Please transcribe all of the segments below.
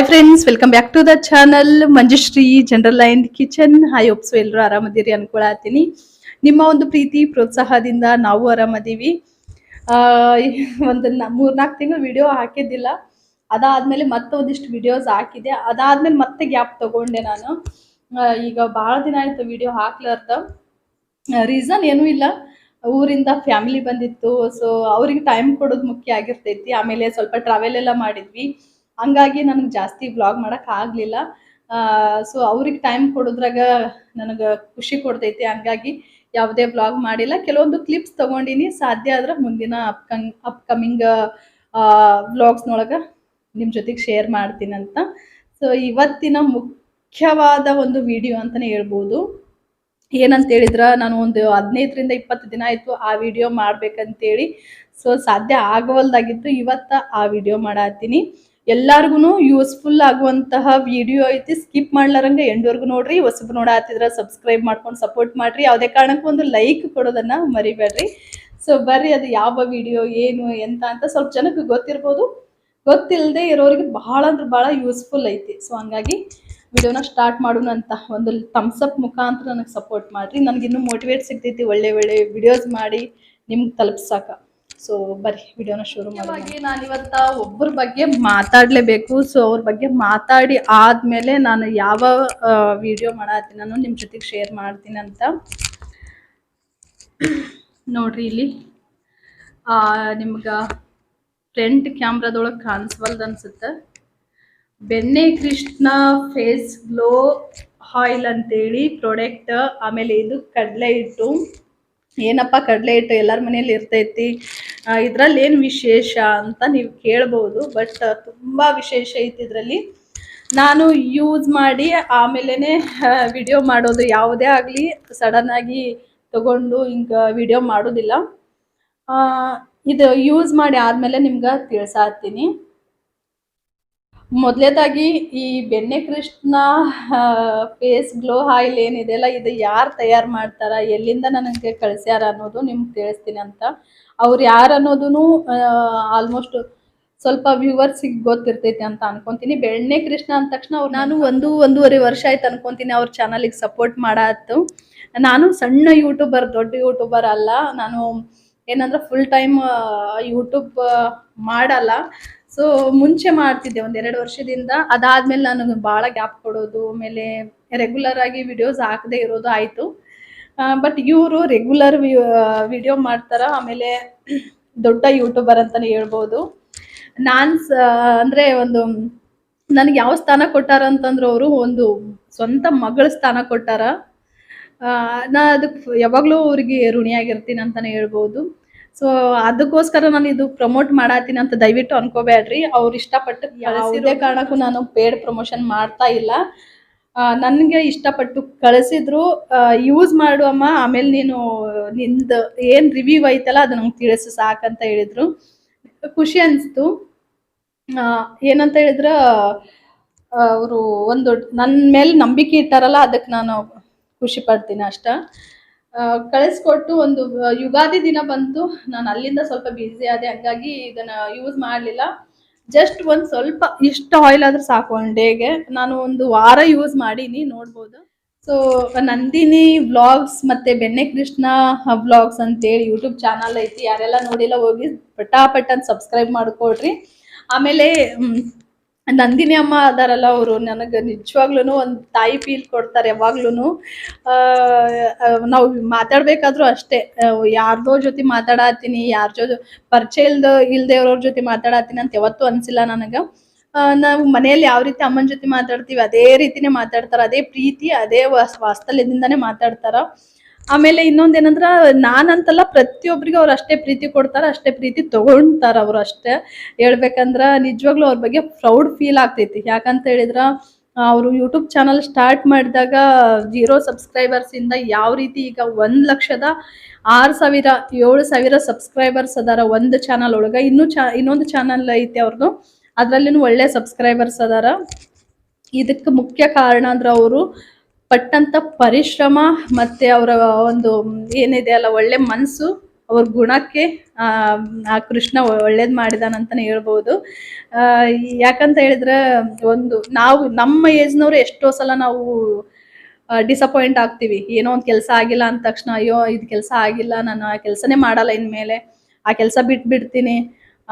Hi friends, welcome back to the channel Manjushree general and kitchen. Hi ಒಪ್ಸು ಎಲ್ಲರೂ ಆರಾಮದಿರಿ ಅನ್ಕೊಳತೀನಿ. ನಿಮ್ಮ ಒಂದು ಪ್ರೀತಿ ಪ್ರೋತ್ಸಾಹದಿಂದ ನಾವು ಆರಾಮದೀವಿ. ಆ ಒಂದು 3-4 ತಿಂಗಳು ವಿಡಿಯೋ ಹಾಕಿದ್ದಿಲ್ಲ. ಅದಾದ್ಮೇಲೆ ಮತ್ತೆ ಒಂದಿಷ್ಟು ವಿಡಿಯೋಸ್ ಹಾಕಿದೆ. ಅದಾದ್ಮೇಲೆ ಮತ್ತೆ ಗ್ಯಾಪ್ ತಗೊಂಡೆ ನಾನು. ಈಗ ಬಹಳ ದಿನ ಆಯ್ತು ವಿಡಿಯೋ ಹಾಕ್ಲಾರ್ದ. ರೀಸನ್ ಏನೂ ಇಲ್ಲ, ಊರಿಂದ ಫ್ಯಾಮಿಲಿ ಬಂದಿತ್ತು. ಸೊ ಅವ್ರಿಗೆ ಟೈಮ್ ಕೊಡೋದು ಮುಖ್ಯ ಆಗಿರ್ತೈತಿ. ಆಮೇಲೆ ಸ್ವಲ್ಪ ಟ್ರಾವೆಲ್ ಎಲ್ಲ ಮಾಡಿದ್ವಿ, ಹಂಗಾಗಿ ನನಗೆ ಜಾಸ್ತಿ ವ್ಲಾಗ್ ಮಾಡಕ್ ಆಗ್ಲಿಲ್ಲ. ಸೊ ಅವ್ರಿಗೆ ಟೈಮ್ ಕೊಡೋದ್ರಾಗ ನನಗೆ ಖುಷಿ ಕೊಡ್ತೈತಿ. ಹಂಗಾಗಿ ಯಾವುದೇ ವ್ಲಾಗ್ ಮಾಡಿಲ್ಲ. ಕೆಲವೊಂದು ಕ್ಲಿಪ್ಸ್ ತಗೊಂಡಿನಿ, ಸಾಧ್ಯ ಆದ್ರೆ ಮುಂದಿನ ಅಪ್ಕಮಿಂಗ್ ವ್ಲಾಗ್ಸ್ನೊಳಗೆ ನಿಮ್ಮ ಜೊತೆಗೆ ಶೇರ್ ಮಾಡ್ತೀನಿ ಅಂತ. ಸೊ ಇವತ್ತಿನ ಮುಖ್ಯವಾದ ಒಂದು ವಿಡಿಯೋ ಅಂತಲೇ ಹೇಳ್ಬೋದು. ಏನಂತ ಹೇಳಿದ್ರೆ, ನಾನು ಒಂದು 15ರಿಂದ 20 ದಿನ ಆಯಿತು ಆ ವಿಡಿಯೋ ಮಾಡ್ಬೇಕಂತೇಳಿ. ಸೊ ಸಾಧ್ಯ ಆಗವಲ್ದಾಗಿತ್ತು. ಇವತ್ತು ಆ ವಿಡಿಯೋ ಮಾಡತ್ತೀನಿ. ಎಲ್ಲಾರ್ಗು ಯೂಸ್ಫುಲ್ ಆಗುವಂತಹ ವಿಡಿಯೋ ಐತಿ. ಸ್ಕಿಪ್ ಮಾಡ್ಲಾರಂಗೆ ಎಂಡ್ವರೆಗೂ ನೋಡ್ರಿ. ಹೊಸಬ್ರು ನೋಡಾತಿದ್ರೆ ಸಬ್ಸ್ಕ್ರೈಬ್ ಮಾಡ್ಕೊಂಡು ಸಪೋರ್ಟ್ ಮಾಡ್ರಿ. ಯಾವುದೇ ಕಾರಣಕ್ಕೂ ಒಂದು ಲೈಕ್ ಕೊಡೋದನ್ನ ಮರಿಬೇಡ್ರಿ. ಸೊ ಬರ್ರಿ, ಅದು ಯಾವ ವಿಡಿಯೋ ಏನು ಎಂತ ಅಂತ ಸ್ವಲ್ಪ ಜನಕ್ಕೆ ಗೊತ್ತಿರ್ಬೋದು, ಗೊತ್ತಿಲ್ಲದೆ ಇರೋರಿಗೆ ಬಹಳ ಅಂದ್ರೆ ಬಹಳ ಯೂಸ್ಫುಲ್ ಐತಿ. ಸೊ ಹಂಗಾಗಿ ವಿಡಿಯೋನ ಸ್ಟಾರ್ಟ್ ಮಾಡೋಣ ಅಂತ. ಒಂದು ಥಮ್ಸ್ ಅಪ್ ಮುಖಾಂತರ ನನಗೆ ಸಪೋರ್ಟ್ ಮಾಡ್ರಿ. ನನಗಿನ್ನೂ ಮೋಟಿವೇಟ್ ಸಿಗ್ತೈತಿ ಒಳ್ಳೆ ವಿಡಿಯೋಸ್ ಮಾಡಿ ನಿಮ್ಗೆ ತಲುಪ್ಸಾಕ. ಸೊ ಬರ್ರಿ ವಿಡಿಯೋನ ಶುರು ಮಾಡಿ. ನಾನು ಇವತ್ತ ಒಬ್ಬರ ಬಗ್ಗೆ ಮಾತಾಡ್ಲೇಬೇಕು. ಸೊ ಅವ್ರ ಬಗ್ಗೆ ಮಾತಾಡಿ ಆದ್ಮೇಲೆ ನಾನು ಯಾವ ವಿಡಿಯೋ ಮಾಡತ್ತೀನಿ ನಾನು ನಿಮ್ಮ ಜೊತೆಗೆ ಶೇರ್ ಮಾಡ್ತೀನಿ ಅಂತ. ನೋಡ್ರಿ, ಇಲ್ಲಿ ನಿಮ್ಗೆ ಫ್ರಂಟ್ ಕ್ಯಾಮ್ರಾದೊಳಗೆ ಕಾಣಿಸ್ವಲ್ದು ಅನ್ಸುತ್ತೆ. ಬೆಣ್ಣೆ ಕೃಷ್ಣ ಫೇಸ್ ಗ್ಲೋ ಆಯಿಲ್ ಅಂತೇಳಿ ಪ್ರಾಡಕ್ಟ್. ಆಮೇಲೆ ಇದು ಕಡಲೆ ಹಿಟ್ಟು. ಏನಪ್ಪ ಕಡಲೆ ಹಿಟ್ಟು ಎಲ್ಲರ ಮನೆಯಲ್ಲಿ ಇರ್ತೈತಿ, ಇದರಲ್ಲಿ ಏನು ವಿಶೇಷ ಅಂತ ನೀವು ಕೇಳ್ಬೋದು. ಬಟ್ ತುಂಬ ವಿಶೇಷ ಐತಿ ಇದರಲ್ಲಿ. ನಾನು ಯೂಸ್ ಮಾಡಿ ಆಮೇಲೆ ವಿಡಿಯೋ ಮಾಡೋದು. ಯಾವುದೇ ಆಗಲಿ ಸಡನ್ನಾಗಿ ತಗೊಂಡು ಹಿಂಗೆ ವಿಡಿಯೋ ಮಾಡೋದಿಲ್ಲ. ಇದು ಯೂಸ್ ಮಾಡಿ ಆದಮೇಲೆ ನಿಮ್ಗೆ ತಿಳಿಸಾತೀನಿ. ಮೊದಲೇದಾಗಿ ಈ ಬೆಣ್ಣೆ ಕೃಷ್ಣ ಫೇಸ್ ಗ್ಲೋ ಆಯಿಲ್ ಏನಿದೆಯಲ್ಲ, ಇದು ಯಾರು ತಯಾರು ಮಾಡ್ತಾರ, ಎಲ್ಲಿಂದ ನನಗೆ ಕಳಿಸ್ಯಾರ ಅನ್ನೋದು ನಿಮ್ಗೆ ತಿಳಿಸ್ತೀನಿ ಅಂತ. ಅವ್ರು ಯಾರು ಅನ್ನೋದು ಆಲ್ಮೋಸ್ಟ್ ಸ್ವಲ್ಪ ವ್ಯೂವರ್ಸಿಗೆ ಗೊತ್ತಿರ್ತೈತಿ ಅಂತ ಅನ್ಕೊಂತೀನಿ. ಬೆಣ್ಣೆ ಕೃಷ್ಣ ಅಂದ ತಕ್ಷಣ ನಾನು 1-1.5 ವರ್ಷ ಆಯ್ತು ಅನ್ಕೊಂತೀನಿ ಅವ್ರ ಚಾನಲಿಗೆ ಸಪೋರ್ಟ್ ಮಾಡಾತು. ನಾನು ಸಣ್ಣ ಯೂಟ್ಯೂಬರ್, ದೊಡ್ಡ ಯೂಟ್ಯೂಬರ್ ಅಲ್ಲ. ನಾನು ಏನಂದ್ರೆ ಫುಲ್ ಟೈಮ್ ಯೂಟ್ಯೂಬ್ ಮಾಡಲ್ಲ. ಸೊ ಮುಂಚೆ ಮಾಡ್ತಿದ್ದೆ 1-2 ವರ್ಷದಿಂದ. ಅದಾದ್ಮೇಲೆ ನನಗೆ ಭಾಳ ಗ್ಯಾಪ್ ಕೊಡೋದು, ಆಮೇಲೆ ರೆಗ್ಯುಲರ್ ಆಗಿ ವಿಡಿಯೋಸ್ ಹಾಕದೇ ಇರೋದು ಆಯಿತು. ಬಟ್ ಇವರು ರೆಗ್ಯುಲರ್ ವಿಡಿಯೋ ಮಾಡ್ತಾರ. ಆಮೇಲೆ ದೊಡ್ಡ ಯೂಟ್ಯೂಬರ್ ಅಂತಲೇ ಹೇಳ್ಬೋದು. ನಾನು ಅಂದರೆ ಒಂದು ನನಗೆ ಯಾವ ಸ್ಥಾನ ಕೊಟ್ಟಾರ ಅಂತಂದ್ರೆ, ಅವರು ಒಂದು ಸ್ವಂತ ಮಗಳ ಸ್ಥಾನ ಕೊಟ್ಟಾರ. ನಾ ಅದಕ್ಕೆ ಯಾವಾಗಲೂ ಅವ್ರಿಗೆ ಋಣಿಯಾಗಿರ್ತೀನಿ ಅಂತಲೇ ಹೇಳ್ಬೋದು. ಸೊ ಅದಕ್ಕೋಸ್ಕರ ನಾನು ಇದು ಪ್ರಮೋಟ್ ಮಾಡತ್ತೀನಿ ಅಂತ ದಯವಿಟ್ಟು ಅನ್ಕೋಬೇಡ್ರಿ. ಅವ್ರು ಇಷ್ಟಪಟ್ಟು ಯಾವುದೇ ಕಾರಣಕ್ಕೂ ನಾನು ಪೇಡ್ ಪ್ರಮೋಷನ್ ಮಾಡ್ತಾ ಇಲ್ಲ. ನನಗೆ ಇಷ್ಟಪಟ್ಟು ಕಳಿಸಿದ್ರು, ಯೂಸ್ ಮಾಡು ಅಮ್ಮ, ಆಮೇಲೆ ನೀನು ನಿಂದು ಏನು ರಿವ್ಯೂ ಐತಲ್ಲ ಅದು ನಂಗೆ ತಿಳಿಸು ಸಾಕಂತ ಹೇಳಿದ್ರು. ಖುಷಿ ಅನಿಸ್ತು. ಏನಂತ ಹೇಳಿದ್ರೆ, ಅವರು ಒಂದು ನನ್ನ ಮೇಲೆ ನಂಬಿಕೆ ಇಟ್ಟಾರಲ್ಲ, ಅದಕ್ಕೆ ನಾನು ಖುಷಿ ಪಡ್ತೀನಿ ಅಷ್ಟ. ಕಳಿಸ್ಕೊಟ್ಟು ಒಂದು ಯುಗಾದಿ ದಿನ ಬಂತು. ನಾನು ಅಲ್ಲಿಂದ ಸ್ವಲ್ಪ ಬ್ಯುಸಿ ಆದೆ, ಹಂಗಾಗಿ ಇದನ್ನ ಯೂಸ್ ಮಾಡಲಿಲ್ಲ. ಜಸ್ಟ್ ಒಂದು ಸ್ವಲ್ಪ ಇಷ್ಟು ಆಯಿಲ್ ಆದ್ರೆ ಸಾಕು. ಒನ್ ಡೇಗೆ ನಾನು 1 ವಾರ ಯೂಸ್ ಮಾಡೀನಿ, ನೋಡ್ಬೋದು. ಸೊ ನಂದಿನಿ ವ್ಲಾಗ್ಸ್ ಮತ್ತೆ ಬೆಣ್ಣೆ ಕೃಷ್ಣ ವ್ಲಾಗ್ಸ್ ಅಂತೇಳಿ ಯೂಟ್ಯೂಬ್ ಚಾನಲ್ ಐತಿ. ಯಾರೆಲ್ಲ ನೋಡಿಲ್ಲ ಹೋಗಿ ಪಟಾಪಟ್ ಅಂತ ಸಬ್ಸ್ಕ್ರೈಬ್ ಮಾಡ್ಕೊಡ್ರಿ. ಆಮೇಲೆ ನಂದಿನಿ ಅಮ್ಮ ಅದಾರಲ್ಲ, ಅವರು ನನಗೆ ನಿಜವಾಗ್ಲೂ ಒಂದು ತಾಯಿ ಫೀಲ್ ಕೊಡ್ತಾರೆ ಯಾವಾಗ್ಲೂ. ನಾವು ಮಾತಾಡ್ಬೇಕಾದ್ರೂ ಅಷ್ಟೇ, ಯಾರ್ದೋ ಜೊತೆ ಮಾತಾಡತ್ತೀನಿ, ಪರಿಚಯ ಇಲ್ದೇ ಇರೋರ ಜೊತೆ ಮಾತಾಡತ್ತೀನಿ ಅಂತ ಯಾವತ್ತೂ ಅನ್ಸಿಲ್ಲ ನನಗೆ. ನಾವು ಮನೆಯಲ್ಲಿ ಯಾವ ರೀತಿ ಅಮ್ಮನ ಜೊತೆ ಮಾತಾಡ್ತೀವಿ ಅದೇ ರೀತಿನೇ ಮಾತಾಡ್ತಾರೆ. ಅದೇ ಪ್ರೀತಿ, ಅದೇ ವಾತ್ಸಲ್ಯದಿಂದಾನೇ ಮಾತಾಡ್ತಾರ. ಆಮೇಲೆ ಇನ್ನೊಂದೇನಂದ್ರ, ನಾನಂತಲ್ಲ, ಪ್ರತಿಯೊಬ್ಬರಿಗೂ ಅವ್ರು ಅಷ್ಟೇ ಪ್ರೀತಿ ಕೊಡ್ತಾರ, ಅಷ್ಟೇ ಪ್ರೀತಿ ತಗೊಂತಾರ ಅವರು ಅಷ್ಟೇ. ಹೇಳ್ಬೇಕಂದ್ರ ನಿಜವಾಗ್ಲೂ ಅವ್ರ ಬಗ್ಗೆ ಪ್ರೌಡ್ ಫೀಲ್ ಆಗ್ತೈತಿ. ಯಾಕಂತ ಹೇಳಿದ್ರ, ಅವರು ಯೂಟ್ಯೂಬ್ ಚಾನಲ್ ಸ್ಟಾರ್ಟ್ ಮಾಡಿದಾಗ 0 ಸಬ್ಸ್ಕ್ರೈಬರ್ಸ್ ಇಂದ ಯಾವ ರೀತಿ ಈಗ 1,06,000 ಸಬ್ಸ್ಕ್ರೈಬರ್ಸ್ ಅದಾರ ಒಂದು ಚಾನಲ್ ಒಳಗ. ಇನ್ನೊಂದು ಚಾನಲ್ ಐತಿ ಅವ್ರದ್ದು, ಅದ್ರಲ್ಲಿನೂ ಒಳ್ಳೆ ಸಬ್ಸ್ಕ್ರೈಬರ್ಸ್ ಅದಾರ. ಇದಕ್ಕೆ ಮುಖ್ಯ ಕಾರಣ ಅಂದ್ರೆ ಅವರು ಪಟ್ಟಂತ ಪರಿಶ್ರಮ ಮತ್ತೆ ಅವರ ಒಂದು ಏನಿದೆ ಅಲ್ಲ ಒಳ್ಳೆ ಮನಸ್ಸು, ಅವ್ರ ಗುಣಕ್ಕೆ ಆ ಕೃಷ್ಣ ಒಳ್ಳೇದು ಮಾಡಿದಾನಂತಲೇ ಹೇಳ್ಬೋದು. ಯಾಕಂತ ಹೇಳಿದ್ರೆ ಒಂದು ನಾವು ನಮ್ಮ ಏಜ್ನವ್ರು ಎಷ್ಟೋ ಸಲ ನಾವು ಡಿಸಪಾಯಿಂಟ್ ಆಗ್ತೀವಿ. ಏನೋ ಒಂದು ಕೆಲಸ ಆಗಿಲ್ಲ ಅಂದ ತಕ್ಷಣ ಅಯ್ಯೋ ಇದು ಕೆಲಸ ಆಗಿಲ್ಲ, ನಾನು ಆ ಕೆಲಸನೇ ಮಾಡಲ್ಲ ಇನ್ಮೇಲೆ, ಆ ಕೆಲಸ ಬಿಟ್ಬಿಡ್ತೀನಿ,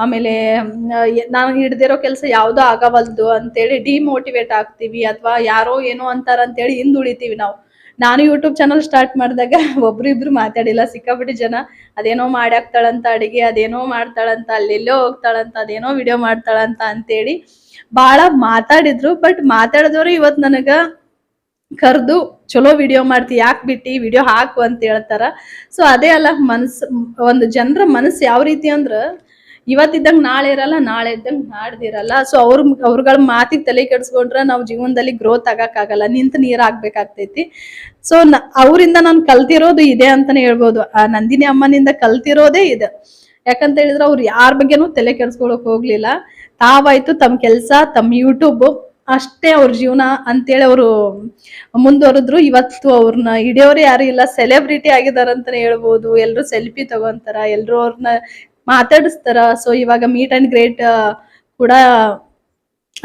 ಆಮೇಲೆ ನಾವು ಹಿಡ್ದಿರೋ ಕೆಲಸ ಯಾವುದೋ ಆಗವಲ್ದು ಅಂತೇಳಿ ಡಿಮೋಟಿವೇಟ್ ಆಗ್ತೀವಿ, ಅಥವಾ ಯಾರೋ ಏನೋ ಅಂತಾರ ಅಂತೇಳಿ ಹಿಂದುಳಿತೀವಿ ನಾವು. ನಾನು ಯೂಟ್ಯೂಬ್ ಚಾನಲ್ ಸ್ಟಾರ್ಟ್ ಮಾಡಿದಾಗ ಒಬ್ರು ಮಾತಾಡಿಲ್ಲ, ಸಿಕ್ಕಾಪಟ್ಟೆ ಜನ ಅದೇನೋ ಮಾಡ್ಯಾಕ್ತಾಳಂತ ಅಡಿಗೆ, ಅದೇನೋ ಮಾಡ್ತಾಳಂತ, ಅಲ್ಲೆಲ್ಲೋ ಹೋಗ್ತಾಳಂತ, ಅದೇನೋ ವಿಡಿಯೋ ಮಾಡ್ತಾಳಂತ ಅಂತೇಳಿ ಭಾಳ ಮಾತಾಡಿದ್ರು. ಬಟ್ ಮಾತಾಡಿದವರು ಇವತ್ತು ನನಗೆ ಕರೆದು ಚಲೋ ವಿಡಿಯೋ ಮಾಡ್ತಿ, ಯಾಕೆ ಬಿಟ್ಟು ವಿಡಿಯೋ ಹಾಕು ಅಂತ ಹೇಳ್ತಾರ. ಸೊ ಅದೇ ಅಲ್ಲ ಮನಸ್ಸು, ಒಂದು ಜನರ ಮನಸ್ಸು ಯಾವ ರೀತಿ ಅಂದ್ರೆ ಇವತ್ತಿದ್ದಂಗೆ ನಾಳೆ ಇರಲ್ಲ, ನಾಳೆ ಇದ್ದಂಗೆ ನಾಡ್ದಿರಲ್ಲ. ಸೊ ಅವ್ರಗಳ ಮಾತಿಗೆ ತಲೆ ಕೆಡಿಸ್ಕೊಂಡ್ರೆ ನಾವು ಜೀವನದಲ್ಲಿ ಗ್ರೋತ್ ಆಗಕ್ಕಾಗಲ್ಲ, ನಿಂತು ನೀರು ಆಗ್ಬೇಕಾಗ್ತೈತಿ. ಸೊ ಅವರಿಂದ ನಾನು ಕಲ್ತಿರೋದು ಇದೆ ಅಂತಾನೆ ಹೇಳ್ಬೋದು. ಆ ನಂದಿನಿ ಅಮ್ಮನಿಂದ ಕಲ್ತಿರೋದೇ ಇದೆ. ಯಾಕಂತ ಹೇಳಿದ್ರೆ ಅವ್ರು ಯಾರ ಬಗ್ಗೆನೂ ತಲೆ ಕೆಡಿಸ್ಕೊಳಕ್ ಹೋಗ್ಲಿಲ್ಲ. ತಾವಾಯ್ತು ತಮ್ಮ ಕೆಲಸ, ತಮ್ಮ ಯೂಟ್ಯೂಬ್ ಅಷ್ಟೇ ಅವ್ರ ಜೀವನ ಅಂತೇಳಿ ಅವರು ಮುಂದುವರೆದ್ರು. ಇವತ್ತು ಅವ್ರನ್ನ ಹಿಡಿಯೋರು ಯಾರು ಇಲ್ಲ, ಸೆಲೆಬ್ರಿಟಿ ಆಗಿದಾರಂತಾನೆ ಹೇಳ್ಬೋದು. ಎಲ್ರು ಸೆಲ್ಫಿ ತಗೊಂತಾರ, ಎಲ್ರು ಅವ್ರನ್ನ ಮಾತಾಡಿಸ್ತಾರ. ಸೊ ಇವಾಗ ಮೀಟ್ ಅಂಡ್ ಗ್ರೇಟ್ ಕೂಡ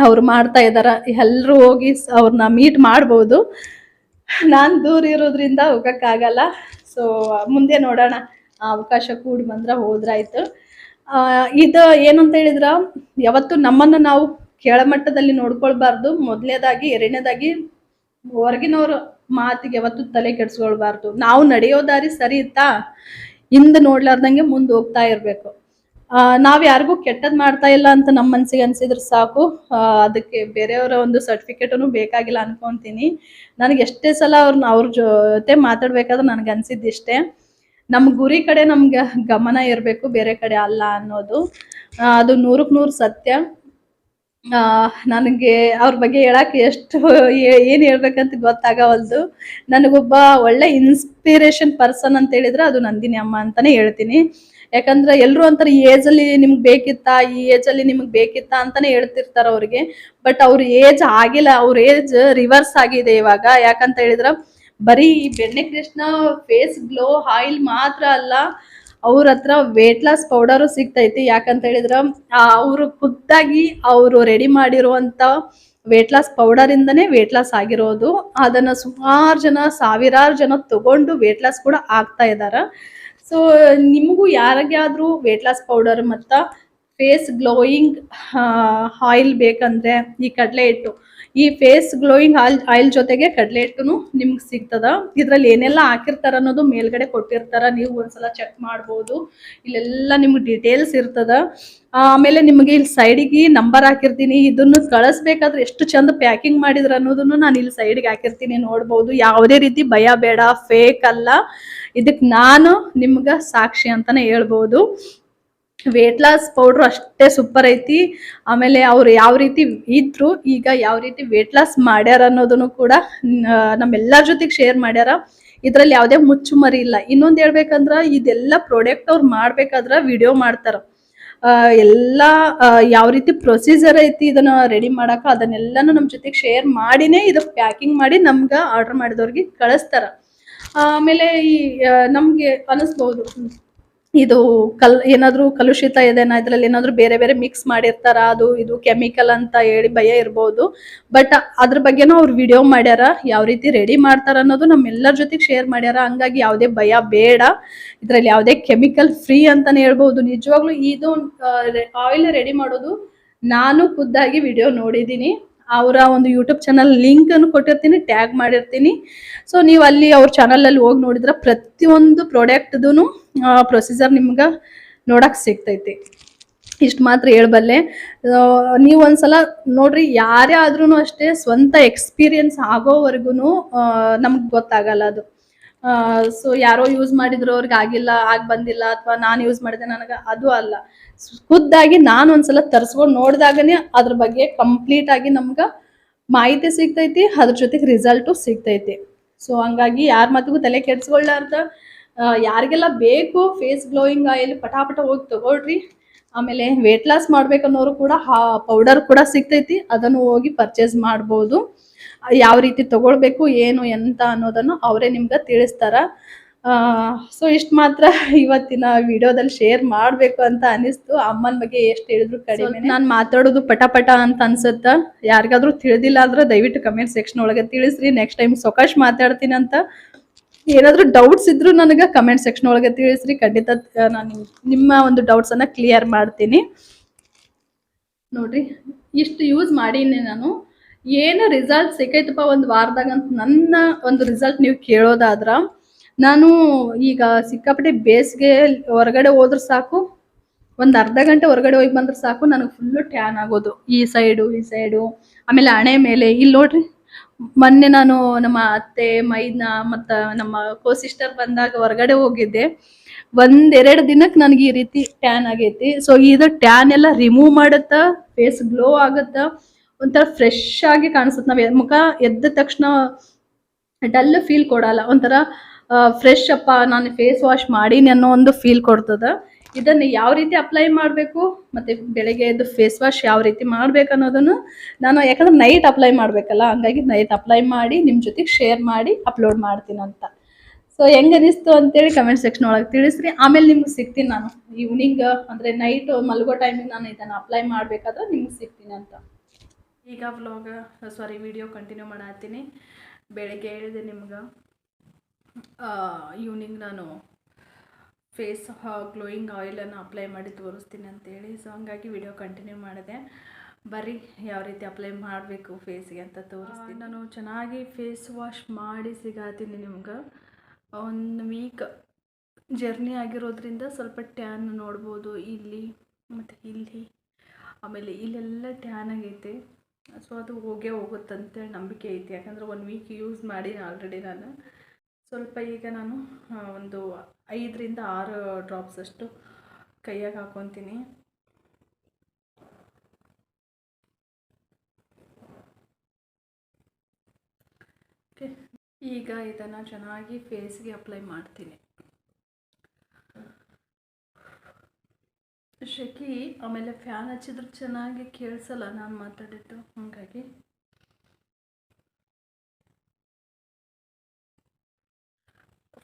ಅವ್ರು ಮಾಡ್ತಾ ಇದಾರ. ಎಲ್ರು ಹೋಗಿ ಅವ್ರನ್ನ ಮೀಟ್ ಮಾಡ್ಬೋದು. ನಾನ್ ದೂರ ಇರೋದ್ರಿಂದ ಹೋಗಕ್ಕಾಗಲ್ಲ. ಸೊ ಮುಂದೆ ನೋಡೋಣ, ಅವಕಾಶ ಕೂಡಿ ಬಂದ್ರ ಹೋದ್ರಾಯ್ತು. ಇದು ಏನಂತ ಹೇಳಿದ್ರ, ಯಾವತ್ತು ನಮ್ಮನ್ನ ನಾವು ಕೆಳಮಟ್ಟದಲ್ಲಿ ನೋಡ್ಕೊಳ್ಬಾರ್ದು. ಮೊದಲನೇದಾಗಿ, ಎರಡನೇದಾಗಿ ಹೊರಗಿನವ್ರ ಮಾತಿಗೆ ಯಾವತ್ತು ತಲೆ ಕೆಡ್ಸ್ಕೊಳ್ಬಾರ್ದು. ನಾವು ನಡೆಯೋ ದಾರಿ ಸರಿ ಇತ್ತಾ, ಹಿಂದೆ ನೋಡ್ಲಾರ್ದಂಗೆ ಮುಂದೆ ಹೋಗ್ತಾ ಇರ್ಬೇಕು. ನಾವ್ ಯಾರಿಗೂ ಕೆಟ್ಟದ್ ಮಾಡ್ತಾ ಇಲ್ಲ ಅಂತ ನಮ್ಮ ಮನ್ಸಿಗೆ ಅನ್ಸಿದ್ರೆ ಸಾಕು. ಅದಕ್ಕೆ ಬೇರೆಯವರ ಒಂದು ಸರ್ಟಿಫಿಕೇಟನು ಬೇಕಾಗಿಲ್ಲ ಅನ್ಕೊಂತೀನಿ. ನನಗೆ ಎಷ್ಟೇ ಸಲ ಅವ್ರ ಜೊತೆ ಮಾತಾಡ್ಬೇಕಾದ್ರೆ ನನಗೆ ಅನ್ಸಿದ್ದಿಷ್ಟೇ, ನಮ್ಮ ಗುರಿ ಕಡೆ ನಮ್ಗೆ ಗಮನ ಇರಬೇಕು, ಬೇರೆ ಕಡೆ ಅಲ್ಲ ಅನ್ನೋದು. ಅದು 100% ಸತ್ಯ. ನನಗೆ ಅವ್ರ ಬಗ್ಗೆ ಹೇಳಕ್ಕೆ ಎಷ್ಟು ಏನು ಹೇಳ್ಬೇಕಂತ ಗೊತ್ತಾಗವಲ್ದು. ನನಗೊಬ್ಬ ಒಳ್ಳೆ ಇನ್ಸ್ಪಿರೇಷನ್ ಪರ್ಸನ್ ಅಂತ ಹೇಳಿದ್ರೆ ಅದು ನಂದಿನಿ ಅಮ್ಮ ಅಂತಾನೆ ಹೇಳ್ತೀನಿ. ಯಾಕಂದ್ರೆ ಎಲ್ರು ಅಂತಾರೆ ಈ ಏಜ್ ಅಲ್ಲಿ ನಿಮ್ಗೆ ಬೇಕಿತ್ತಾ, ಈ ಏಜ್ ಅಲ್ಲಿ ನಿಮ್ಗೆ ಬೇಕಿತ್ತಾ ಅಂತಾನೆ ಹೇಳ್ತಿರ್ತಾರ ಅವ್ರಿಗೆ. ಬಟ್ ಅವ್ರ ಏಜ್ ಆಗಿಲ್ಲ, ಅವ್ರ ಏಜ್ ರಿವರ್ಸ್ ಆಗಿದೆ ಇವಾಗ. ಯಾಕಂತ ಹೇಳಿದ್ರ ಬರೀ ಬೆಣ್ಣೆ ಕೃಷ್ಣ ಫೇಸ್ ಗ್ಲೋ ಆಯಿಲ್ ಮಾತ್ರ ಅಲ್ಲ, ಅವ್ರ ಹತ್ರ ವೇಟ್ ಲಾಸ್ ಪೌಡರು ಸಿಗ್ತೈತಿ. ಯಾಕಂತ ಹೇಳಿದ್ರ ಅವರು ಖುದ್ದಾಗಿ ಅವರು ರೆಡಿ ಮಾಡಿರುವಂತ ವೇಟ್ ಲಾಸ್ ಪೌಡರ್ ಇಂದನೇ ವೇಟ್ ಲಾಸ್ ಆಗಿರೋದು. ಅದನ್ನ ಸುಮಾರು ಜನ, ಸಾವಿರಾರು ಜನ ತಗೊಂಡು ವೇಟ್ ಲಾಸ್ ಕೂಡ ಆಗ್ತಾ ಇದಾರ. ಸೊ ನಿಮಗೂ ಯಾರಿಗಾದ್ರೂ ವೇಟ್ ಲಾಸ್ ಪೌಡರ್ ಮತ್ತ ಫೇಸ್ ಗ್ಲೋಯಿಂಗ್ ಆಯಿಲ್ ಬೇಕಂದ್ರೆ ಈ ಕಡಲೆ ಹಿಟ್ಟು, ಈ ಫೇಸ್ ಗ್ಲೋಯಿಂಗ್ ಆಯಿಲ್ ಜೊತೆಗೆ ಕಡಲೆ ಹಿಟ್ಟುನು ನಿಮ್ಗೆ ಸಿಗ್ತದ. ಇದ್ರಲ್ಲಿ ಏನೆಲ್ಲ ಹಾಕಿರ್ತಾರ ಅನ್ನೋದು ಮೇಲ್ಗಡೆ ಕೊಟ್ಟಿರ್ತಾರ, ನೀವು ಒಂದ್ಸಲ ಚೆಕ್ ಮಾಡ್ಬೋದು. ಇಲ್ಲೆಲ್ಲ ನಿಮ್ಗೆ ಡೀಟೇಲ್ಸ್ ಇರ್ತದ. ಆಮೇಲೆ ನಿಮಗೆ ಇಲ್ಲಿ ಸೈಡಿಗೆ ನಂಬರ್ ಹಾಕಿರ್ತೀನಿ. ಇದನ್ನು ಕಳಿಸ್ಬೇಕಾದ್ರೆ ಎಷ್ಟು ಚಂದ ಪ್ಯಾಕಿಂಗ್ ಮಾಡಿದ್ರ ಅನ್ನೋದನ್ನು ನಾನು ಇಲ್ಲಿ ಸೈಡ್ಗೆ ಹಾಕಿರ್ತೀನಿ, ನೋಡ್ಬೋದು. ಯಾವುದೇ ರೀತಿ ಭಯ ಬೇಡ, ಫೇಕ್ ಅಲ್ಲ. ಇದಕ್ಕೆ ನಾನು ನಿಮ್ಗೆ ಸಾಕ್ಷಿ ಅಂತಾನೆ ಹೇಳ್ಬೋದು. ವೇಟ್ ಲಾಸ್ ಪೌಡ್ರು ಅಷ್ಟೇ ಸೂಪರ್ ಐತಿ. ಆಮೇಲೆ ಅವ್ರು ಯಾವ ರೀತಿ ಇದ್ರು, ಈಗ ಯಾವ ರೀತಿ ವೇಟ್ ಲಾಸ್ ಮಾಡ್ಯಾರ ಅನ್ನೋದನ್ನು ಕೂಡ ನಮ್ಮೆಲ್ಲರ ಜೊತೆಗೆ ಶೇರ್ ಮಾಡ್ಯಾರ. ಇದ್ರಲ್ಲಿ ಯಾವುದೇ ಮುಚ್ಚುಮರಿ ಇಲ್ಲ. ಇನ್ನೊಂದು ಹೇಳ್ಬೇಕಂದ್ರ ಇದೆಲ್ಲ ಪ್ರಾಡಕ್ಟ್ ಅವ್ರು ಮಾಡ್ಬೇಕಾದ್ರ ವಿಡಿಯೋ ಮಾಡ್ತಾರ. ಎಲ್ಲ ಯಾವ ರೀತಿ ಪ್ರೊಸೀಜರ್ ಐತಿ ಇದನ್ನ ರೆಡಿ ಮಾಡಕ, ಅದನ್ನೆಲ್ಲಾನು ನಮ್ಮ ಜೊತೆಗೆ ಶೇರ್ ಮಾಡಿನೇ ಇದು ಪ್ಯಾಕಿಂಗ್ ಮಾಡಿ ನಮ್ಗೆ ಆರ್ಡರ್ ಮಾಡಿದವ್ರಿಗೆ ಕಳಿಸ್ತಾರ. ಆಮೇಲೆ ಈ ನಮ್ಗೆ ಅನಿಸ್ಬಹುದು ಇದು ಏನಾದ್ರೂ ಕಲುಷಿತ ಇದೆನಾ, ಇದ್ರಲ್ಲಿ ಏನಾದ್ರೂ ಬೇರೆ ಬೇರೆ ಮಿಕ್ಸ್ ಮಾಡಿರ್ತಾರ, ಅದು ಇದು ಕೆಮಿಕಲ್ ಅಂತ ಹೇಳಿ ಭಯ ಇರ್ಬೋದು. ಬಟ್ ಅದ್ರ ಬಗ್ಗೆನೂ ಅವ್ರು ವಿಡಿಯೋ ಮಾಡ್ಯಾರ, ಯಾವ ರೀತಿ ರೆಡಿ ಮಾಡ್ತಾರ ಅನ್ನೋದು ನಮ್ಮೆಲ್ಲರ ಜೊತೆಗೆ ಶೇರ್ ಮಾಡ್ಯಾರ. ಹಂಗಾಗಿ ಯಾವುದೇ ಭಯ ಬೇಡ, ಇದ್ರಲ್ಲಿ ಯಾವುದೇ ಕೆಮಿಕಲ್ ಫ್ರೀ ಅಂತಾನೆ ಹೇಳ್ಬೋದು. ನಿಜವಾಗ್ಲೂ ಇದು ಆಯಿಲ್ ರೆಡಿ ಮಾಡೋದು ನಾನು ಖುದ್ದಾಗಿ ವಿಡಿಯೋ ನೋಡಿದ್ದೀನಿ. ಅವರ ಒಂದು ಯೂಟ್ಯೂಬ್ ಚಾನಲ್ ಲಿಂಕ್ ಅನ್ನು ಕೊಟ್ಟಿರ್ತೀನಿ, ಟ್ಯಾಗ್ ಮಾಡಿರ್ತೀನಿ. ಸೊ ನೀವು ಅಲ್ಲಿ ಅವ್ರ ಚಾನಲಲ್ಲಿ ಹೋಗಿ ನೋಡಿದ್ರೆ ಪ್ರತಿಯೊಂದು ಪ್ರಾಡಕ್ಟ್ದು ಪ್ರೊಸೀಜರ್ ನಿಮ್ಗೆ ನೋಡಕ್ ಸಿಗ್ತೈತಿ. ಇಷ್ಟು ಮಾತ್ರ ಹೇಳ್ಬಲ್ಲೆ. ನೀವು ಒಂದ್ಸಲ ನೋಡ್ರಿ, ಯಾರೇ ಆದ್ರೂ ಅಷ್ಟೇ ಸ್ವಂತ ಎಕ್ಸ್ಪೀರಿಯನ್ಸ್ ಆಗೋವರೆಗೂ ನಮ್ಗೆ ಗೊತ್ತಾಗಲ್ಲ ಅದು. ಸೊ ಯಾರೋ ಯೂಸ್ ಮಾಡಿದ್ರು ಅವ್ರಿಗೆ ಆಗಿಲ್ಲ, ಬಂದಿಲ್ಲ, ಅಥವಾ ನಾನು ಯೂಸ್ ಮಾಡಿದೆ ನನಗೆ ಅದು ಅಲ್ಲ. ಖುದ್ದಾಗಿ ನಾನು ಒಂದ್ಸಲ ತರಿಸ್ಕೊಂಡು ನೋಡಿದಾಗನೇ ಅದ್ರ ಬಗ್ಗೆ ಕಂಪ್ಲೀಟ್ ಆಗಿ ನಮ್ಗೆ ಮಾಹಿತಿ ಸಿಗ್ತೈತಿ, ಅದ್ರ ಜೊತೆಗೆ ರಿಸಲ್ಟು ಸಿಗ್ತೈತಿ. ಸೊ ಹಂಗಾಗಿ ಯಾರ ಮಾತಿಗೂ ತಲೆ ಕೆಡ್ಸ್ಕೊಳ್ಳಾರ್ದ ಯಾರಿಗೆಲ್ಲ ಬೇಕು ಫೇಸ್ ಗ್ಲೋಯಿಂಗ್ ಆಯಿಲ್ ಪಟಾಪಟ ಹೋಗಿ ತಗೊಳ್ರಿ. ಆಮೇಲೆ ವೇಟ್ ಲಾಸ್ ಮಾಡ್ಬೇಕನ್ನೋರು ಕೂಡ ಪೌಡರ್ ಕೂಡ ಸಿಗ್ತೈತಿ, ಅದನ್ನು ಹೋಗಿ ಪರ್ಚೇಸ್ ಮಾಡ್ಬೋದು. ಯಾವ ರೀತಿ ತಗೊಳ್ಬೇಕು, ಏನು ಎಂತ ಅನ್ನೋದನ್ನು ಅವರೇ ನಿಮ್ಗೆ ತಿಳಿಸ್ತಾರ. ಸೊ ಇಷ್ಟು ಮಾತ್ರ ಇವತ್ತಿನ ವಿಡಿಯೋದಲ್ಲಿ ಶೇರ್ ಮಾಡಬೇಕು ಅಂತ ಅನಿಸ್ತು. ಅಮ್ಮನ ಬಗ್ಗೆ ಎಷ್ಟು ಹೇಳಿದ್ರು ಕಡಿಮೆ. ನಾನು ಮಾತಾಡೋದು ಪಟ ಪಟ ಅಂತ ಅನ್ಸುತ್ತಾ? ಯಾರಿಗಾದ್ರೂ ತಿಳಿದಿಲ್ಲ ಅಂದ್ರೆ ದಯವಿಟ್ಟು ಕಮೆಂಟ್ ಸೆಕ್ಷನ್ ಒಳಗೆ ತಿಳಿಸ್ರಿ. ನೆಕ್ಸ್ಟ್ ಟೈಮ್ ಸೊಕಾಶ್ ಮಾತಾಡ್ತೀನಿ ಅಂತ. ಏನಾದರೂ ಡೌಟ್ಸ್ ಇದ್ರು ನನಗೆ ಕಮೆಂಟ್ ಸೆಕ್ಷನ್ ಒಳಗೆ ತಿಳಿಸ್ರಿ. ಖಂಡಿತ ನಾನು ನಿಮ್ಮ ಒಂದು ಡೌಟ್ಸನ್ನು ಕ್ಲಿಯರ್ ಮಾಡ್ತೀನಿ. ನೋಡ್ರಿ, ಇಷ್ಟು ಯೂಸ್ ಮಾಡೀನಿ ನಾನು. ಏನು ರಿಸಲ್ಟ್ ಸಿಕ್ಕೈತಪ್ಪ ಒಂದು ವಾರದಾಗ ಅಂತ ನನ್ನ ಒಂದು ರಿಸಲ್ಟ್ ನೀವು ಕೇಳೋದಾದ್ರ, ನಾನು ಈಗ ಸಿಕ್ಕಾಪಟ್ಟೆ ಬೇಸಿಗೆ ಹೊರಗಡೆ ಹೋದ್ರೆ ಸಾಕು, ಒಂದು ಅರ್ಧ ಗಂಟೆ ಹೊರಗಡೆ ಹೋಗಿ ಬಂದ್ರೆ ಸಾಕು, ನನಗೆ ಫುಲ್ಲು ಟ್ಯಾನ್ ಆಗೋದು. ಈ ಸೈಡು ಆಮೇಲೆ ಹಣೆ ಮೇಲೆ. ಇಲ್ಲಿ ನೋಡ್ರಿ, ಮೊನ್ನೆ ನಾನು ನಮ್ಮ ಅತ್ತೆ ಮೈದ್ನ ಮತ್ತು ನಮ್ಮ ಕೋ ಸಿಸ್ಟರ್ ಬಂದಾಗ ಹೊರಗಡೆ ಹೋಗಿದ್ದೆ. 1-2 ದಿನಕ್ಕೆ ನನಗೆ ಈ ರೀತಿ ಟ್ಯಾನ್ ಆಗೈತಿ. ಸೊ ಇದು ಟ್ಯಾನ್ ಎಲ್ಲ ರಿಮೂವ್ ಮಾಡುತ್ತಾ, ಫೇಸ್ ಗ್ಲೋ ಆಗುತ್ತಾ, ಒಂಥರ ಫ್ರೆಶ್ ಆಗಿ ಕಾಣಿಸುತ್ತೆ. ನಾವು ಮುಖ ಎದ್ದ ತಕ್ಷಣ ಡಲ್ ಫೀಲ್ ಕೊಡಲ್ಲ. ಒಂಥರ ಫ್ರೆಶ್ ಅಪ್ಪ ನಾನು ಫೇಸ್ ವಾಶ್ ಮಾಡೀನಿ ಅನ್ನೋ ಒಂದು ಫೀಲ್ ಕೊಡ್ತದೆ. ಇದನ್ನು ಯಾವ ರೀತಿ ಅಪ್ಲೈ ಮಾಡಬೇಕು ಮತ್ತು ಬೆಳಗ್ಗೆ ಎದ್ದು ಫೇಸ್ ವಾಶ್ ಯಾವ ರೀತಿ ಮಾಡ್ಬೇಕು ಅನ್ನೋದನ್ನು ನಾನು, ಯಾಕಂದ್ರೆ ನೈಟ್ ಅಪ್ಲೈ ಮಾಡಬೇಕಲ್ಲ, ಹಂಗಾಗಿ ನೈಟ್ ಅಪ್ಲೈ ಮಾಡಿ ನಿಮ್ಮ ಜೊತೆಗೆ ಶೇರ್ ಮಾಡಿ ಅಪ್ಲೋಡ್ ಮಾಡ್ತೀನಂತ. ಸೊ ಹೆಂಗೆ ಅನಿಸ್ತು ಅಂತೇಳಿ ಕಮೆಂಟ್ ಸೆಕ್ಷನ್ ಒಳಗೆ ತಿಳಿಸ್ರಿ. ಆಮೇಲೆ ನಿಮ್ಗೆ ಸಿಗ್ತೀನಿ ನಾನು ಈವ್ನಿಂಗ್, ಅಂದರೆ ನೈಟ್ ಮಲಗೋ ಟೈಮಿಗೆ ನಾನು ಇದನ್ನು ಅಪ್ಲೈ ಮಾಡಬೇಕಾದ್ರೆ ನಿಮ್ಗೆ ಸಿಗ್ತೀನಿ ಅಂತ. ಈಗ ವಿಡಿಯೋ ಕಂಟಿನ್ಯೂ ಮಾಡತ್ತೀನಿ. ಬೆಳಗ್ಗೆ ಹೇಳಿದೆ ನಿಮ್ಗೆ ಈವ್ನಿಂಗ್ ನಾನು ಫೇಸ್ ಗ್ಲೋಯಿಂಗ್ ಆಯಿಲನ್ನು ಅಪ್ಲೈ ಮಾಡಿ ತೋರಿಸ್ತೀನಿ ಅಂತೇಳಿ. ಸೊ ಹಂಗಾಗಿ ವಿಡಿಯೋ ಕಂಟಿನ್ಯೂ ಮಾಡಿದೆ. ಬರೀ ಯಾವ ರೀತಿ ಅಪ್ಲೈ ಮಾಡಬೇಕು ಫೇಸ್ಗೆ ಅಂತ ತೋರಿಸ್ತೀನಿ. ನಾನು ಚೆನ್ನಾಗಿ ಫೇಸ್ ವಾಶ್ ಮಾಡಿ ಸಿಗಾತೀನಿ ನಿಮ್ಗೆ. 1 ವೀಕ್ ಜರ್ನಿ ಆಗಿರೋದ್ರಿಂದ ಸ್ವಲ್ಪ ಟ್ಯಾನ್ ನೋಡ್ಬೋದು ಇಲ್ಲಿ ಮತ್ತು ಇಲ್ಲಿ, ಆಮೇಲೆ ಇಲ್ಲೆಲ್ಲ ಟ್ಯಾನ್ ಆಗೈತೆ. ಸೊ ಅದು ಹೋಗುತ್ತಂತೇಳಿ ನಂಬಿಕೆ ಐತಿ. ಯಾಕಂದರೆ 1 ವೀಕ್ ಯೂಸ್ ಮಾಡಿ ಆಲ್ರೆಡಿ ನಾನು ಸ್ವಲ್ಪ. ಈಗ ನಾನು ಒಂದು 5-6 ಡ್ರಾಪ್ಸ್ ಅಷ್ಟು ಕೈಯಾಗೆ ಹಾಕ್ಕೊತೀನಿ. ಓಕೆ, ಈಗ ಇದನ್ನು ಚೆನ್ನಾಗಿ ಫೇಸ್ಗೆ ಅಪ್ಲೈ ಮಾಡ್ತೀನಿ. ಶೆಕಿ, ಆಮೇಲೆ ಫ್ಯಾನ್ ಹಚ್ಚಿದ್ರೆ ಚೆನ್ನಾಗಿ ಕೇಳಿಸಲ್ಲ ನಾನು ಮಾತಾಡಿದ್ದು, ಹಾಗಾಗಿ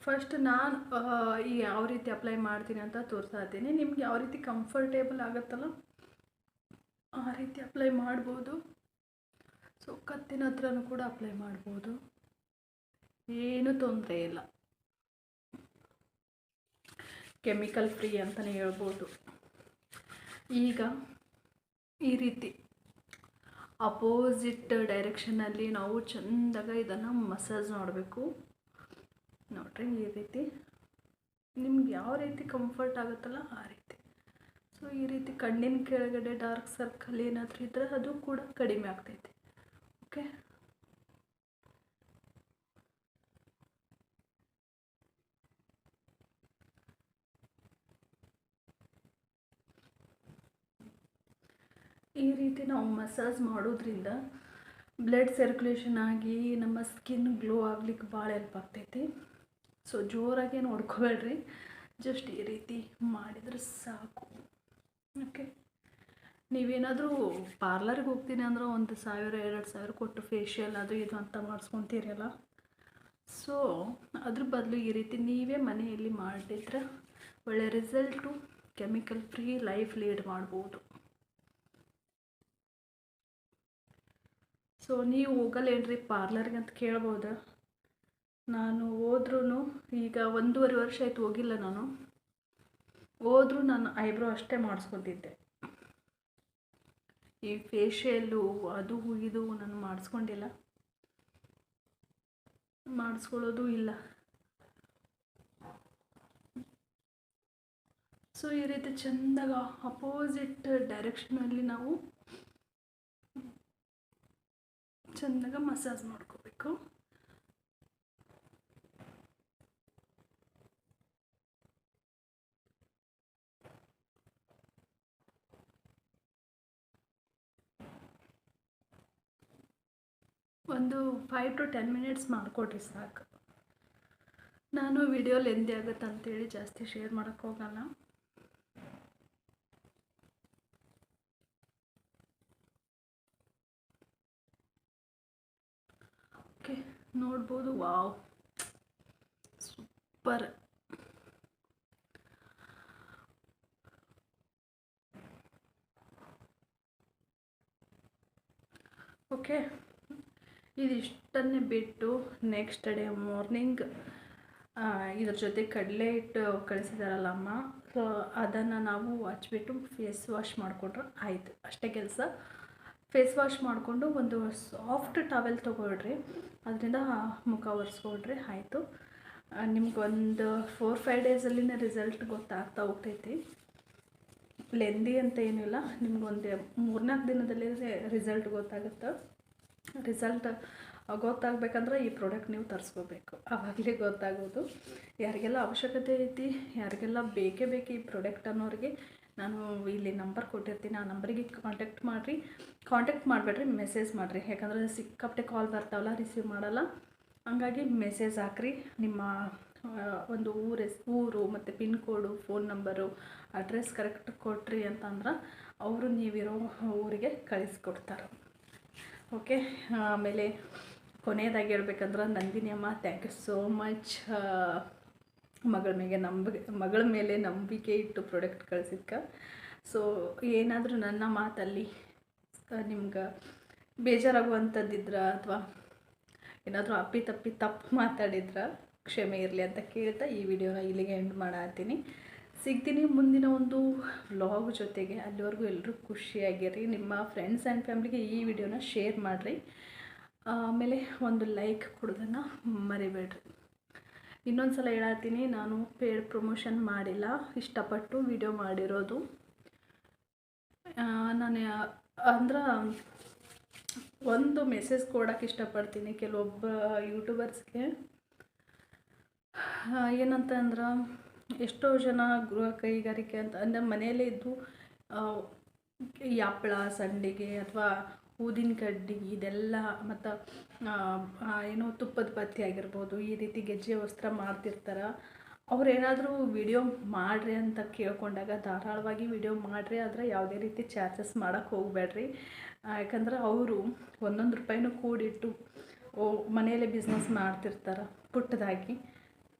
ಫಸ್ಟ್ ನಾನು ಯಾವ ರೀತಿ ಅಪ್ಲೈ ಮಾಡ್ತೀನಿ ಅಂತ ತೋರಿಸ್ತಾ ಇದ್ದೀನಿ. ನಿಮ್ಗೆ ಯಾವ ರೀತಿ ಕಂಫರ್ಟೇಬಲ್ ಆಗುತ್ತಲ್ಲ ಆ ರೀತಿ ಅಪ್ಲೈ ಮಾಡ್ಬೋದು. ಸೊ ಕತ್ತಿನ ಹತ್ರನೂ ಕೂಡ ಅಪ್ಲೈ ಮಾಡ್ಬೋದು, ಏನೂ ತೊಂದರೆ ಇಲ್ಲ. ಕೆಮಿಕಲ್ ಫ್ರೀ ಅಂತಲೇ ಹೇಳ್ಬೋದು. ಈಗ ಈ ರೀತಿ ಅಪೋಸಿಟ್ ಡೈರೆಕ್ಷನಲ್ಲಿ ನಾವು ಚೆಂದಾಗ ಇದನ್ನು ಮಸಾಜ್ ಮಾಡಬೇಕು. ನೋಡ್ರಿ, ಈ ರೀತಿ ನಿಮ್ಗೆ ಯಾವ ರೀತಿ ಕಂಫರ್ಟ್ ಆಗುತ್ತಲ್ಲ ಆ ರೀತಿ. ಸೊ ಈ ರೀತಿ ಕಣ್ಣಿನ ಕೆಳಗಡೆ ಡಾರ್ಕ್ ಸರ್ಕಲ್ ಏನಾದರೂ ಇದ್ದರೆ ಅದು ಕೂಡ ಕಡಿಮೆ ಆಗ್ತೈತೆ. ಓಕೆ, ಈ ರೀತಿ ನಾವು ಮಸಾಜ್ ಮಾಡೋದ್ರಿಂದ ಬ್ಲಡ್ ಸರ್ಕ್ಯುಲೇಷನ್ ಆಗಿ ನಮ್ಮ ಸ್ಕಿನ್ ಗ್ಲೋ ಆಗ್ಲಿಕ್ಕೆ ಭಾಳ ಹೆಲ್ಪ್ ಆಗ್ತೈತಿ. ಸೊ ಜೋರಾಗಿ ನೋಡ್ಕೋಬೇಡ್ರಿ, ಜಸ್ಟ್ ಈ ರೀತಿ ಮಾಡಿದರೆ ಸಾಕು. ಓಕೆ, ನೀವೇನಾದರೂ ಪಾರ್ಲರ್ಗೆ ಹೋಗ್ತೀನಿ ಅಂದ್ರೆ 1,000-2,000 ಕೊಟ್ಟು ಫೇಶಿಯಲ್ ಅದು ಇದು ಅಂತ ಮಾಡಿಸ್ಕೊತೀರಲ್ಲ. ಸೊ ಅದ್ರ ಬದಲು ಈ ರೀತಿ ನೀವೇ ಮನೆಯಲ್ಲಿ ಮಾಡಿದ್ರೆ ಒಳ್ಳೆ result, chemical free life lead ಮಾಡ್ಬೋದು. ಸೊ ನೀವು ಹೋಗಲ್ಲೇನ್ರಿ ಪಾರ್ಲರ್ಗೆ ಅಂತ ಕೇಳ್ಬೋದು. ನಾನು ಹೋದ್ರೂ ಈಗ 1.5 ವರ್ಷ ಆಯ್ತು ಹೋಗಿಲ್ಲ. ನಾನು ಹೋದ್ರೂ ನಾನು ಐಬ್ರೋ ಅಷ್ಟೇ ಮಾಡಿಸ್ಕೊತಿದ್ದೆ. ಈ ಫೇಶಿಯಲ್ಲು ಅದು ಇದು ನಾನು ಮಾಡಿಸ್ಕೊಂಡಿಲ್ಲ, ಮಾಡಿಸ್ಕೊಳ್ಳೋದು ಇಲ್ಲ. ಸೊ ಈ ರೀತಿ ಚೆಂದಾಗ ಅಪೋಸಿಟ್ ಡೈರೆಕ್ಷನಲ್ಲಿ ನಾವು ಚೆಂದಾಗ ಮಸಾಜ್ ಮಾಡ್ಕೋಬೇಕು. ಒಂದು 5 to 10 ಮಿನಿಟ್ಸ್ ಮಾಡಿಕೊಡ್ರಿ ಸಾಕು. ನಾನು ವಿಡಿಯೋ ಲೆಂದಿ ಆಗುತ್ತೆ ಅಂತೇಳಿ ಜಾಸ್ತಿ ಶೇರ್ ಮಾಡೋಕ್ಕೆ ಹೋಗಲ್ಲ. ಓಕೆ, ನೋಡ್ಬೋದು. Wow, super. ಓಕೆ, ಇದಿಷ್ಟನ್ನೇ ಬಿಟ್ಟು ನೆಕ್ಸ್ಟ್ ಡೇ ಮಾರ್ನಿಂಗ್ ಇದ್ರ ಜೊತೆ ಕಡಲೆ ಹಿಟ್ಟು ಕಳಿಸಿದಾರಲ್ಲ ಅಮ್ಮ, ಸೊ ಅದನ್ನು ನಾವು ಹಚ್ಬಿಟ್ಟು ಫೇಸ್ ವಾಶ್ ಮಾಡಿಕೊಂಡ್ರೆ ಆಯಿತು, ಅಷ್ಟೇ ಕೆಲಸ. ಫೇಸ್ ವಾಶ್ ಮಾಡಿಕೊಂಡು ಒಂದು ಸಾಫ್ಟ್ ಟವೆಲ್ ತೊಗೊಳ್ರಿ, ಅದರಿಂದ ಮುಖ ಒರೆಸ್ಕೊಳ್ರಿ, ಆಯಿತು. ನಿಮ್ಗೊಂದು 4-5 ಡೇಸಲ್ಲಿನೇ ರಿಸಲ್ಟ್ ಗೊತ್ತಾಗ್ತಾ ಹೋಗ್ತೈತಿ. ಲೆಂದಿ ಅಂತ ಏನಿಲ್ಲ, ನಿಮ್ಗೊಂದು 3-4 ದಿನದಲ್ಲಿ ರಿಸಲ್ಟ್ ಗೊತ್ತಾಗುತ್ತೆ. ರಿಸಲ್ಟ್ ಗೊತ್ತಾಗಬೇಕಂದ್ರೆ ಈ ಪ್ರಾಡಕ್ಟ್ ನೀವು ತರಿಸ್ಕೋಬೇಕು, ಆವಾಗಲೇ ಗೊತ್ತಾಗೋದು. ಯಾರಿಗೆಲ್ಲ ಅವಶ್ಯಕತೆ ಐತಿ, ಯಾರಿಗೆಲ್ಲ ಬೇಕೇ ಬೇಕು ಈ ಪ್ರಾಡಕ್ಟ್ ಅನ್ನೋರಿಗೆ ನಾನು ಇಲ್ಲಿ ನಂಬರ್ ಕೊಟ್ಟಿರ್ತೀನಿ, ಆ ನಂಬರಿಗೆ ಕಾಂಟ್ಯಾಕ್ಟ್ ಮಾಡಿಬೇಡ್ರಿ, ಮೆಸೇಜ್ ಮಾಡಿರಿ. ಯಾಕಂದರೆ ಸಿಕ್ಕಾಪಟ್ಟೆ ಕಾಲ್ ಬರ್ತಾವಲ್ಲ, ರಿಸೀವ್ ಮಾಡಲ್ಲ. ಹಂಗಾಗಿ ಮೆಸೇಜ್ ಹಾಕ್ರಿ, ನಿಮ್ಮ ಒಂದು ಊರು ಮತ್ತು ಪಿನ್ ಕೋಡು, ಫೋನ್ ನಂಬರು, ಅಡ್ರೆಸ್ ಕರೆಕ್ಟ್ ಕೊಟ್ರಿ ಅಂತಂದ್ರೆ ಅವರು ನೀವಿರೋ ಊರಿಗೆ ಕಳಿಸ್ಕೊಡ್ತಾರೆ. ಓಕೆ, ಆಮೇಲೆ ಕೊನೆಯದಾಗಿ ಹೇಳ್ಬೇಕಂದ್ರೆ ನಂದಿನಿ ಅಮ್ಮ, ಥ್ಯಾಂಕ್ ಯು ಸೋ ಮಚ್. ಮಗಳ ಮೇಲೆ ನಂಬಿಕೆ ಇಟ್ಟು ಪ್ರಾಡಕ್ಟ್ ಕಳಿಸಿದ್ಕೆ. ಸೊ ಏನಾದರೂ ನನ್ನ ಮಾತಲ್ಲಿ ನಿಮ್ಗೆ ಬೇಜಾರಾಗುವಂಥದ್ದಿದ್ರೆ ಅಥವಾ ಏನಾದರೂ ತಪ್ಪು ಮಾತಾಡಿದ್ರೆ ಕ್ಷಮೆ ಇರಲಿ ಅಂತ ಕೇಳ್ತಾ ಈ ವಿಡಿಯೋನ ಇಲ್ಲಿಗೆ ಎಂಡ್ ಮಾಡತ್ತೀನಿ. ಸಿಗ್ತೀನಿ ಮುಂದಿನ ಒಂದು ವ್ಲಾಗ್ ಜೊತೆಗೆ. ಅಲ್ಲಿವರೆಗೂ ಎಲ್ಲರೂ ಖುಷಿಯಾಗಿರಿ. ನಿಮ್ಮ ಫ್ರೆಂಡ್ಸ್ ಆ್ಯಂಡ್ ಫ್ಯಾಮ್ಲಿಗೆ ಈ ವಿಡಿಯೋನ ಶೇರ್ ಮಾಡಿರಿ. ಆಮೇಲೆ ಒಂದು ಲೈಕ್ ಕೊಡೋದನ್ನು ಮರಿಬೇಡ್ರಿ. ಇನ್ನೊಂದು ಸಲ ಹೇಳತ್ತೀನಿ, ನಾನು ಪೇಡ್ ಪ್ರಮೋಷನ್ ಮಾಡಿಲ್ಲ, ಇಷ್ಟಪಟ್ಟು ವಿಡಿಯೋ ಮಾಡಿರೋದು. ನಾನು ಅಂದ್ರೆ ಒಂದು ಮೆಸೇಜ್ ಕೊಡೋಕ್ಕೆ ಇಷ್ಟಪಡ್ತೀನಿ ಕೆಲವೊಬ್ಬ ಯೂಟ್ಯೂಬರ್ಸ್ಗೆ. ಏನಂತಂದ್ರೆ ಎಷ್ಟೋ ಜನ ಗೃಹ ಕೈಗಾರಿಕೆ ಅಂತ ಅಂದರೆ ಮನೆಯಲ್ಲೇ ಇದ್ದು ಈ ಹಪ್ಪಳ, ಸಂಡಿಗೆ ಅಥವಾ ಊದಿನ ಕಡ್ಡಿ ಇದೆಲ್ಲ ಮತ್ತು ಏನೋ ತುಪ್ಪದ ಬತ್ತಿ ಆಗಿರ್ಬೋದು, ಈ ರೀತಿ ಗೆಜ್ಜೆ ವಸ್ತ್ರ ಮಾಡ್ತಿರ್ತಾರೆ. ಅವ್ರೇನಾದರೂ ವಿಡಿಯೋ ಮಾಡಿರಿ ಅಂತ ಕೇಳ್ಕೊಂಡಾಗ ಧಾರಾಳವಾಗಿ ವಿಡಿಯೋ ಮಾಡಿರಿ, ಆದರೆ ಯಾವುದೇ ರೀತಿ ಚಾರ್ಜಸ್ ಮಾಡೋಕ್ಕೆ ಹೋಗಬೇಡ್ರಿ. ಯಾಕಂದ್ರೆ ಅವರು 1 ರೂಪಾಯಿನೂ ಕೂಡಿಟ್ಟು ಮನೆಯಲ್ಲೇ ಬಿಸ್ನೆಸ್ ಮಾಡ್ತಿರ್ತಾರೆ ಪುಟ್ಟದಾಗಿ.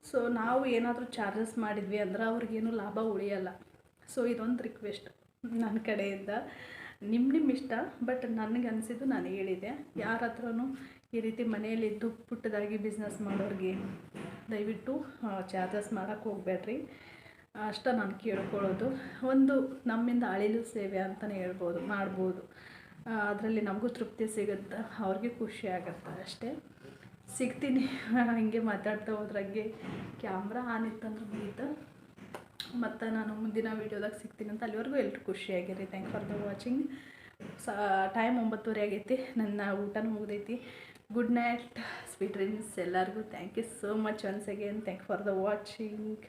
ಸೊ ನಾವು ಏನಾದರೂ ಚಾರ್ಜಸ್ ಮಾಡಿದ್ವಿ ಅಂದ್ರೆ ಅವ್ರಿಗೇನು ಲಾಭ ಉಳಿಯಲ್ಲ. ಸೊ ಇದೊಂದು ರಿಕ್ವೆಸ್ಟ್ ನನ್ನ ಕಡೆಯಿಂದ. ನಿಮ್ಮ ಇಷ್ಟ, ಬಟ್ ನನಗೆ ಅನಿಸಿದ್ದು ನಾನು ಹೇಳಿದೆ. ಯಾರ ಹತ್ರನೂ ಈ ರೀತಿ ಮನೆಯಲ್ಲಿದ್ದು ಪುಟ್ಟದಾಗಿ ಬಿಸ್ನೆಸ್ ಮಾಡೋರಿಗೆ ದಯವಿಟ್ಟು ಚಾರ್ಜಸ್ ಮಾಡೋಕ್ಕೆ ಹೋಗಬೇಡ್ರಿ, ಅಷ್ಟ ನಾನು ಕೇಳ್ಕೊಳ್ಳೋದು. ಒಂದು ನಮ್ಮಿಂದ ಅಳಿಲು ಸೇವೆ ಅಂತಲೇ ಮಾಡ್ಬೋದು. ಅದರಲ್ಲಿ ನಮಗೂ ತೃಪ್ತಿ ಸಿಗುತ್ತೆ, ಅವ್ರಿಗೆ ಖುಷಿ ಆಗುತ್ತೆ ಅಷ್ಟೇ. ಸಿಗ್ತೀನಿ, ಹಂಗೆ ಮಾತಾಡ್ತಾ ಹೋದ್ರಂಗೆ ಕ್ಯಾಮ್ರಾ ಆನ್ ಇತ್ತಂದ್ರೆ ಮುಗೀತು. ಮತ್ತು ನಾನು ಮುಂದಿನ ವೀಡಿಯೋದಾಗ ಸಿಗ್ತೀನಿ ಅಂತ. ಅಲ್ಲಿವರೆಗೂ ಎಲ್ಲರೂ ಖುಷಿಯಾಗಿರಿ. Thank for the watching. Time 9:30 ಆಗೈತಿ, ನನ್ನ ಊಟನೂ ಮುಗ್ದೈತಿ. ಗುಡ್ ನೈಟ್, ಸ್ವೀಟ್ ಡ್ರೀಮ್ಸ್ ಎಲ್ಲರಿಗೂ. Thank you so much once again. Thank for the watching.